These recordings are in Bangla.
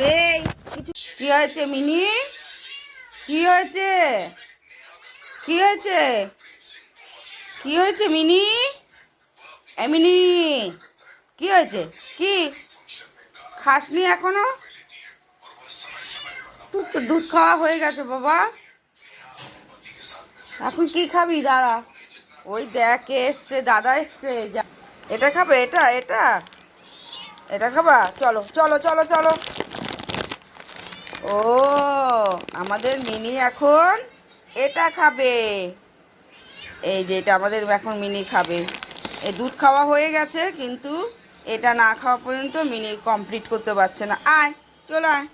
এই কিছু কি হয়েছে মিনি? কি হয়েছে? কি হয়েছে? কি হয়েছে মিনি? মিনি কি হয়েছে? কি খাসনি এখনো? তোর তো দুধ খাওয়া হয়ে গেছে বাবা। এখন কি খাবি? দাঁড়া, ওই দেখ এসছে, দাদা এসছে। যা, এটা খাবে? এটা এটা এটা খাবা? চলো চলো চলো চলো। ও, আমাদের মিনি এখন এটা খাবে। এই যে এটা আমাদের এখন মিনি খাবে। এই দুধ খাওয়া হয়ে গেছে, কিন্তু এটা না খাওয়া পর্যন্ত মিনি কমপ্লিট করতে পারছে না। আয়, চলো আয়।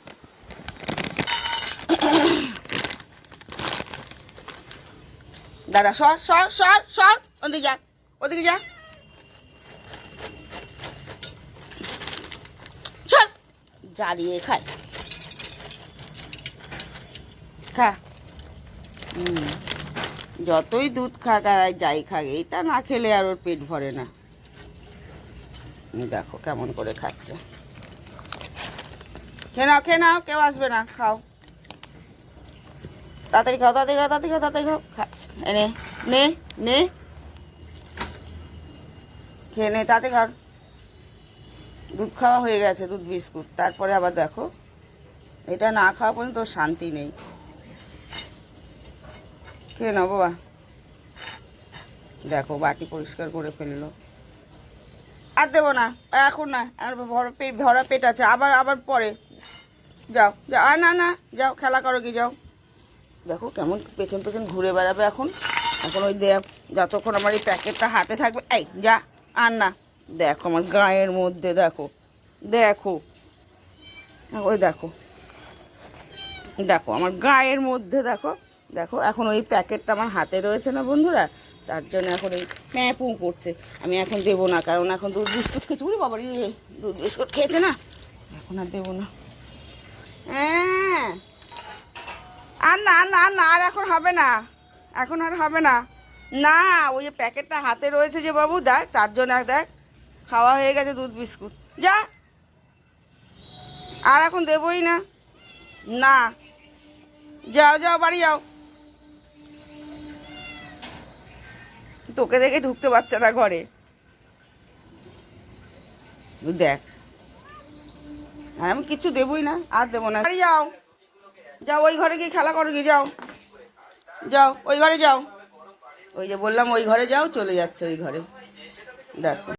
দাদা সর সর সর সর, ওদিকে যা, ওদিকে যা, সর। জ্বালিয়ে খায়, খা। যতই দুধ খাক আর যাই খাক, এটা না খেলে আর ওর পেট ভরে না। দেখো কেমন করে খাচ্ছে। খেয়ে নাও, খেয়ে নাও, কেউ আসবে না, খাও তাড়াতাড়ি, খাও তাড়াতাড়ি, খাও তাড়াতাড়ি, খাও তাড়াতাড়ি, খাও। নে নে নে, খেয়ে নে তাতে খাও। দুধ খাওয়া হয়ে গেছে, দুধ বিস্কুট। তারপরে আবার দেখো, এটা না খাওয়া পর্যন্ত ওর শান্তি নেই। খেয়ে নাও বাবা। দেখো বাটি পরিষ্কার করে ফেললো। আর দেবো না এখন, না আর ভরা পেট আছে। আবার আবার পরে যাও যাও, আর না না, যাও খেলা করো কি, যাও। দেখো কেমন পেছন পেছন ঘুরে বেড়াবে এখন। এখন ওই দেখ, যতক্ষণ আমার এই প্যাকেটটা হাতে থাকবে, এই যা, আর না। দেখো আমার গায়ের মধ্যে, দেখো দেখো, ওই দেখো, দেখো আমার গায়ের মধ্যে, দেখো দেখো। এখন ওই প্যাকেটটা আমার হাতে রয়েছে না বন্ধুরা, তার জন্য এখন এই প্যাঁ পু করছে। আমি এখন দেবো না, কারণ এখন দুধ বিস্কুট খেয়েছি। উরি বাবা রে, দুধ বিস্কুট খেয়েছে না, এখন আর দেবো না। হ্যাঁ, আর না না না, আর এখন হবে না, এখন আর হবে না। না, ওই যে প্যাকেটটা হাতে রয়েছে যে বাবু, দেখ, তার জন্য দেখ খাওয়া হয়ে গেছে দুধ বিস্কুট। যা, আর এখন দেবই না। না, যাও যাও, বাড়ি যাও। তোকে দেখে ঢুকতে পারছে না ঘরে, দেখ। আর আমি কিছু দেবই না, আর দেবো না। বাড়ি যাও, যাও ওই ঘরে গিয়ে খেলা করো, গিয়ে যাও, যাও ওই ঘরে যাও। ওই যে বললাম ওই ঘরে যাও, চলে যাচ্ছে ওই ঘরে, দেখো।